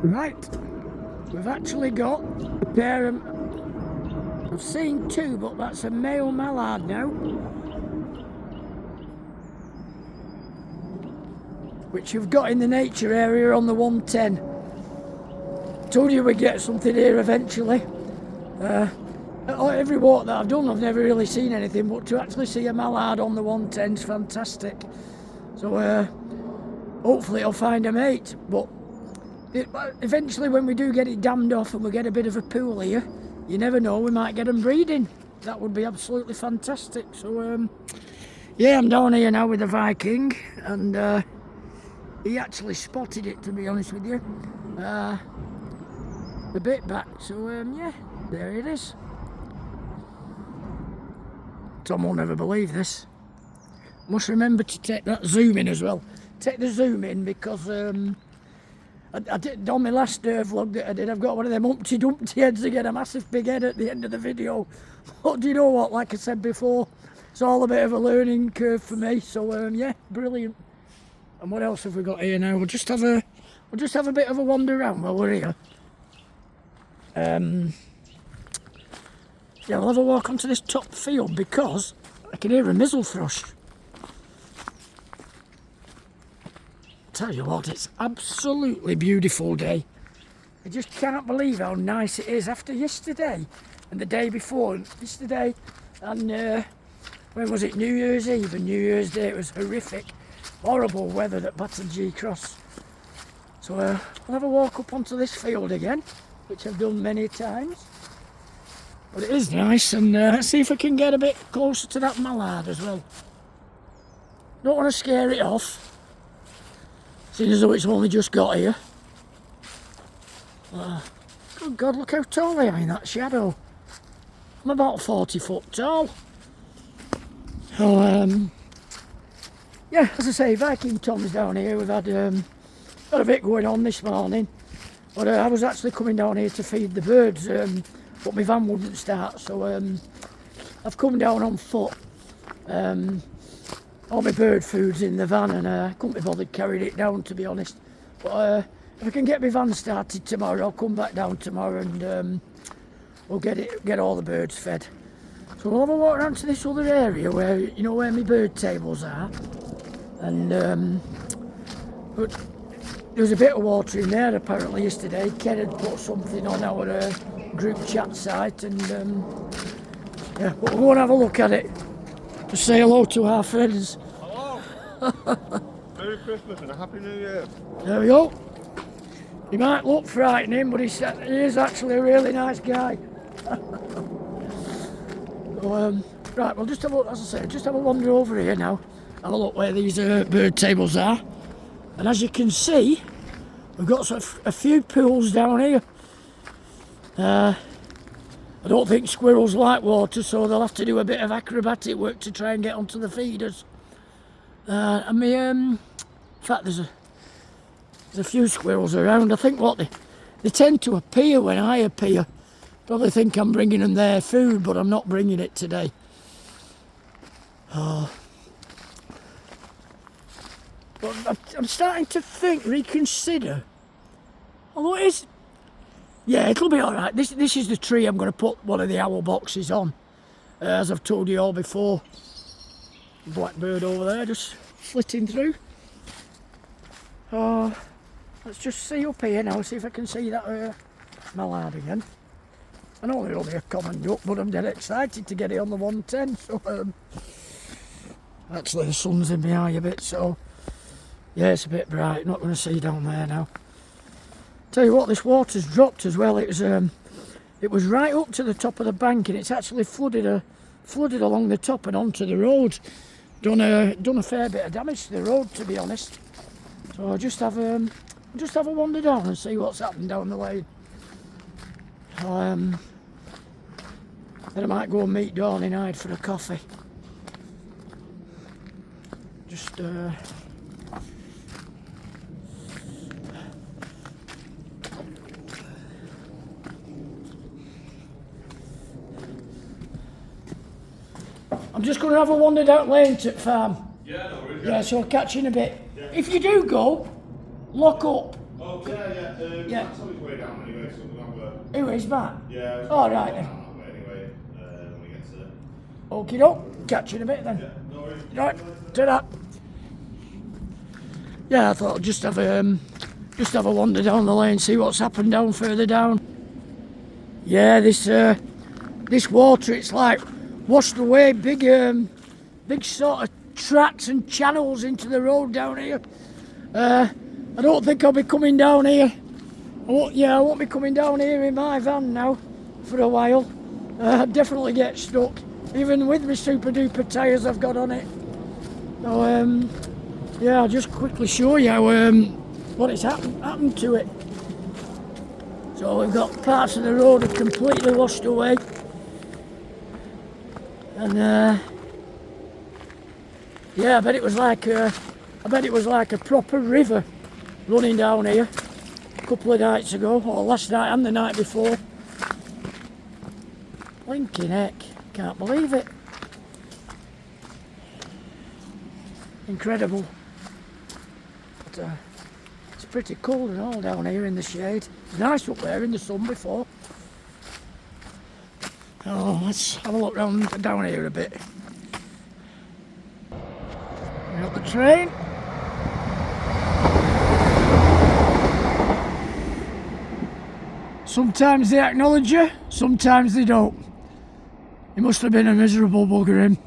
Right, we've actually got a pair of, I've seen two, but that's a male mallard now, which you've got in the nature area on the 110. Told you we'd get something here eventually. Every walk that I've done, I've never really seen anything, but to actually see a mallard on the 110 is fantastic. So hopefully I'll find a mate, but eventually when we do get it dammed off and we get a bit of a pool here, you never know, we might get them breeding. That would be absolutely fantastic. So yeah, I'm down here now with the Viking, and he actually spotted it, to be honest with you, a bit back. So yeah, there it is. Tom will never believe this. Must remember to take that zoom in as well. Take the zoom in, because I did on my last vlog that I did, I've got one of them Humpty Dumpty heads again, a massive big head at the end of the video. But do you know what, like I said before, it's all a bit of a learning curve for me. So yeah, brilliant. And what else have we got here now? We'll just have a bit of a wander around while we're here. Yeah, we'll have a walk onto this top field, because I can hear a mizzle thrush. Tell you what, it's absolutely beautiful day. I just can't believe how nice it is after yesterday and the day before. Yesterday and when was it? New Year's Eve and New Year's Day. It was horrific, horrible weather at Battersea Cross. So we'll have a walk up onto this field again, which I've done many times. But it is nice, and let's see if I can get a bit closer to that mallard as well. Don't want to scare it off, seeing as though it's only just got here. Good God, look how tall I am in that shadow. I'm about 40 foot tall. So, yeah, as I say, Viking Tom's down here. We've had a bit going on this morning. But I was actually coming down here to feed the birds, but my van wouldn't start, so I've come down on foot. All my bird food's in the van, and I couldn't be bothered carrying it down, to be honest. But if I can get my van started tomorrow, I'll come back down tomorrow, and we'll get all the birds fed. So we'll have a walk around to this other area where, you know, where my bird tables are, and but there was a bit of water in there apparently yesterday. Ken had put something on our group chat site, and yeah, but we'll go and have a look at it to say hello to our friends. Hello. Merry Christmas and a Happy New Year. There we go. He might look frightening, but he is actually a really nice guy. So, right, we'll just have a, as I say, just have a wander over here now. Have a look where these bird tables are. And as you can see, we've got a few pools down here. I don't think squirrels like water, so they'll have to do a bit of acrobatic work to try and get onto the feeders. In fact, there's a few squirrels around. I think they tend to appear when I appear. Probably think I'm bringing them their food, but I'm not bringing it today. Oh. But I'm starting to reconsider. Although it is, yeah, it'll be all right. This is the tree I'm going to put one of the owl boxes on, as I've told you all before. Blackbird over there, just flitting through. Let's just see up here now, see if I can see that mallard again. I know it'll be a common duck, but I'm dead excited to get it on the 110. So actually the sun's in my eye a bit, so yeah, it's a bit bright. Not going to see down there now. Tell you what, this water's dropped as well. It was right up to the top of the bank, and it's actually flooded along the top and onto the road. Done a fair bit of damage to the road, to be honest. So I'll just have a wander down and see what's happened down the lane. Then I might go and meet Dawn in Hyde for a coffee. Just I'm just going to have a wander down lane to farm. Yeah, no worries. Yeah, so I'll catch you in a bit. Yeah. If you do go, lock up. Oh, yeah. Yeah. That's on his way down anyway, so we'll have a... Who is Matt? Yeah. All right then. Down that way anyway, when he gets there. Okie doke. Catch you in a bit then. Yeah, no worries. Right. Ta-da. Yeah, I thought I'd just have a wander down the lane, see what's happened down further down. Yeah, this water, it's like washed away big sort of tracks and channels into the road down here. I don't think I'll be coming down here. I won't be coming down here in my van now for a while. I'd definitely get stuck, even with my super duper tyres I've got on it. So yeah, I'll just quickly show you what has happened to it. So we've got parts of the road are completely washed away, and yeah, I bet it was like a proper river running down here a couple of nights ago, or last night and the night before. Blinking heck, can't believe it. Incredible. But, it's pretty cold and all down here in the shade. It's nice up there in the sun before. Oh, let's have a look down here a bit. We got the train. Sometimes they acknowledge you, sometimes they don't. He must have been a miserable bugger, him.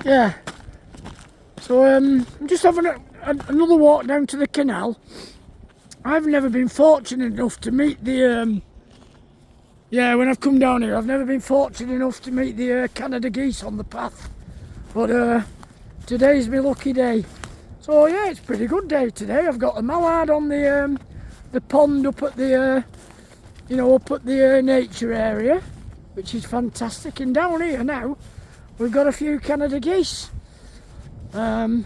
Yeah. So I'm just having another walk down to the canal. I've never been fortunate enough to meet the yeah, when I've come down here, I've never been fortunate enough to meet the Canada geese on the path. But today's my lucky day. So yeah, it's a pretty good day today. I've got a mallard on the pond up at the up at the nature area, which is fantastic. And down here now, we've got a few Canada geese. I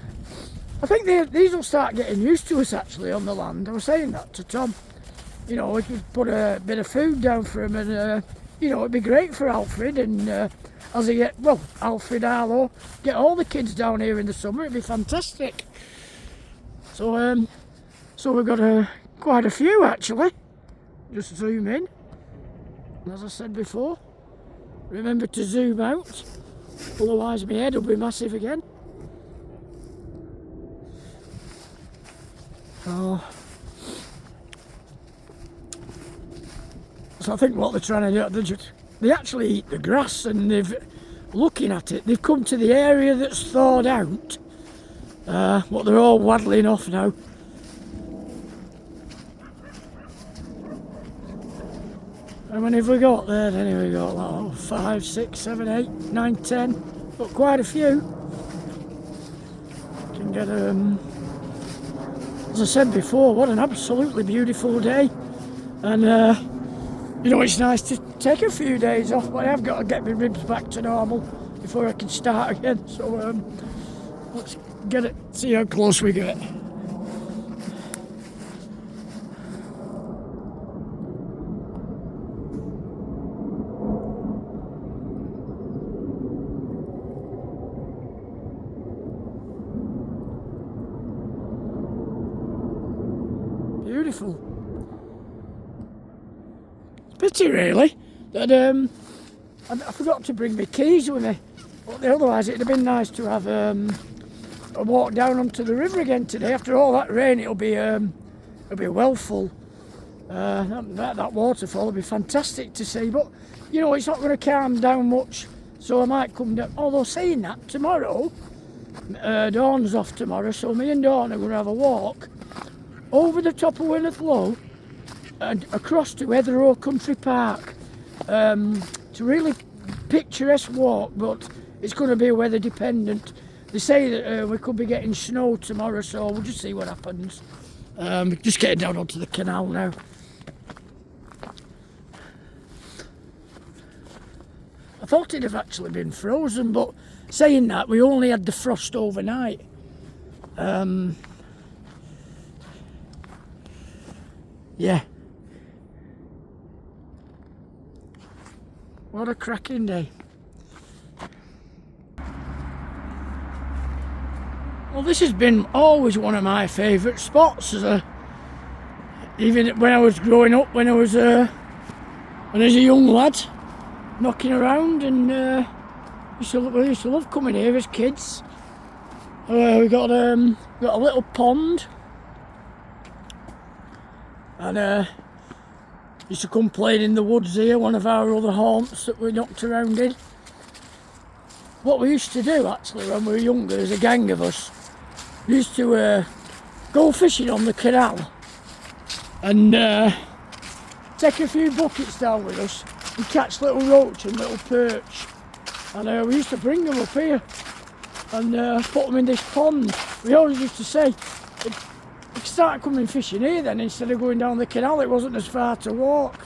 think these will start getting used to us actually on the land. I was saying that to Tom. You know, we could put a bit of food down for him, and you know, it'd be great for Alfred and as he get, well, Alfred, Arlo, get all the kids down here in the summer. It'd be fantastic. So we've got quite a few actually. Just zoom in. And as I said before, remember to zoom out, otherwise my head will be massive again. Oh. So I think what they're trying to do, they actually eat the grass, and looking at it, they've come to the area that's thawed out, but they're all waddling off now. How many have we got there then? Here we got 5, 6, 7, 8, 9, 10, got quite a few. Can get as I said before, what an absolutely beautiful day, and you know, it's nice to take a few days off, but I have got to get my ribs back to normal before I can start again. So let's get it, see how close we get. Beautiful. Pity really that I forgot to bring my keys with me, but otherwise it'd have been nice to have a walk down onto the river again today. After all that rain, it'll be well full. That waterfall will be fantastic to see, but you know, it's not going to calm down much, so I might come down. Although saying that, tomorrow Dawn's off tomorrow, so me and Dawn are going to have a walk over the top of Wynneth Low and across to Etherow Country Park. It's a really picturesque walk, but it's going to be weather dependent. They say that we could be getting snow tomorrow, so we'll just see what happens. Just getting down onto the canal now. I thought it'd have actually been frozen, but saying that, we only had the frost overnight. Yeah. What a cracking day. Well, this has been always one of my favourite spots. Even when I was growing up, when I was a young lad, knocking around, and we used to love coming here as kids. We got a little pond, and used to come playing in the woods here, one of our other haunts that we knocked around in. What we used to do actually when we were younger, as a gang of us, we used to go fishing on the canal and take a few buckets down with us and catch little roach and little perch. And we used to bring them up here and put them in this pond. We always used to say, we started coming fishing here then instead of going down the canal. It wasn't as far to walk.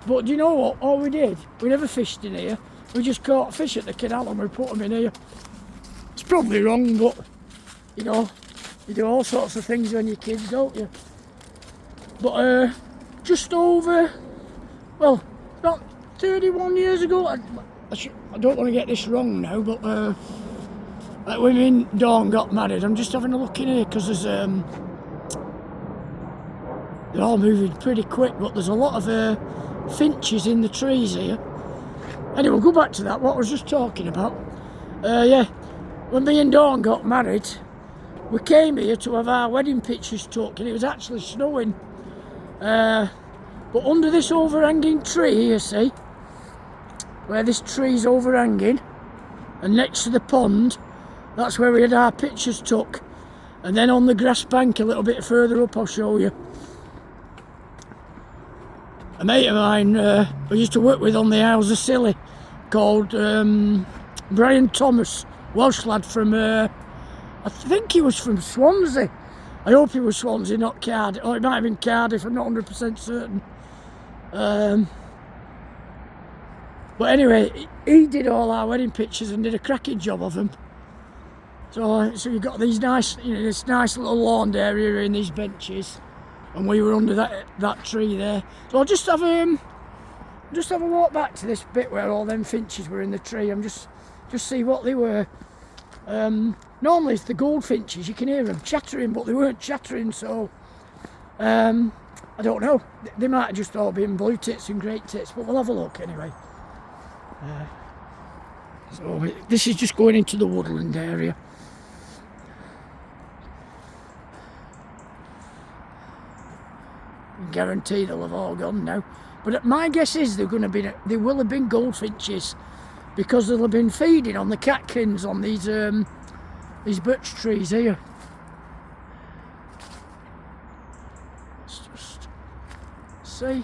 But do you know what? All we did, we never fished in here. We just caught fish at the canal and we put them in here. It's probably wrong, but you know, you do all sorts of things when you're kids, don't you? But just over, well, about 31 years ago, I don't want to get this wrong now, but when me and Dawn got married, I'm just having a look in here because there's they're all moving pretty quick, but there's a lot of finches in the trees here. Anyway, we'll go back to that, what I was just talking about. Yeah, when me and Dawn got married, we came here to have our wedding pictures took, and it was actually snowing. But under this overhanging tree here, see, where this tree's overhanging, and next to the pond, that's where we had our pictures took. And then on the grass bank a little bit further up, I'll show you. A mate of mine I used to work with on the Isles of Scilly, called Brian Thomas, Welsh lad from, I think he was from Swansea. I hope he was Swansea, not Cardiff. Oh, it might have been Cardiff, I'm not 100% certain. But anyway, he did all our wedding pictures and did a cracking job of them. So you've got these nice, this nice little lawn area in these benches, and we were under that tree there. So I'll just have a walk back to this bit where all them finches were in the tree and just see what they were. Normally it's the goldfinches, you can hear them chattering, but they weren't chattering, so I don't know. They might have just all been blue tits and great tits, but we'll have a look anyway. So this is just going into the woodland area. I guarantee they'll have all gone now. But my guess is they will have been goldfinches, because they'll have been feeding on the catkins on these birch trees here. Let's just see.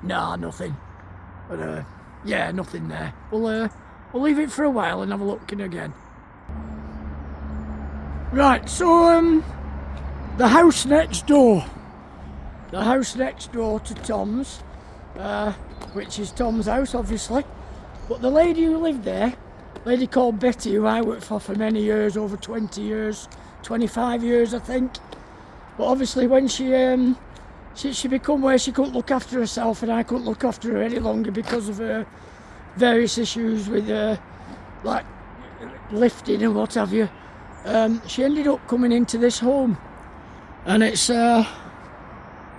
Nah, nothing. But yeah, nothing there. We'll leave it for a while and have a look in again. Right, so the house next door. The house next door to Tom's, which is Tom's house, obviously. But the lady who lived there, a lady called Betty, who I worked for many years, over 20 years, 25 years, I think. But obviously, when she become where she couldn't look after herself, and I couldn't look after her any longer because of her various issues with like lifting and what have you. She ended up coming into this home, and it's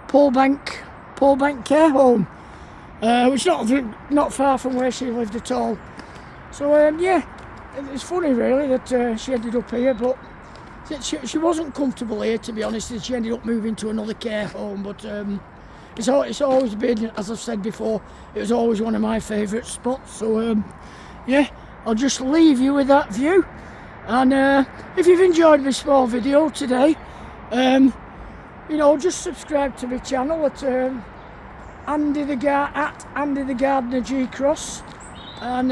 Paul Bank Care Home, which is not far from where she lived at all. So yeah, it's funny really that she ended up here, but she wasn't comfortable here, to be honest, and she ended up moving to another care home. But it's always been, as I've said before, it was always one of my favourite spots. So yeah, I'll just leave you with that view. And if you've enjoyed my small video today, just subscribe to my channel at Andy the Gardener G Cross, and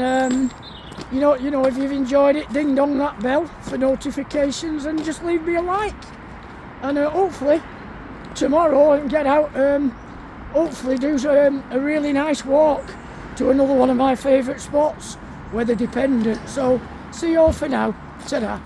if you've enjoyed it, ding dong that bell for notifications, and just leave me a like. And hopefully tomorrow I can get out, hopefully do a really nice walk to another one of my favourite spots, weather dependent. So see you all for now. Ta-da.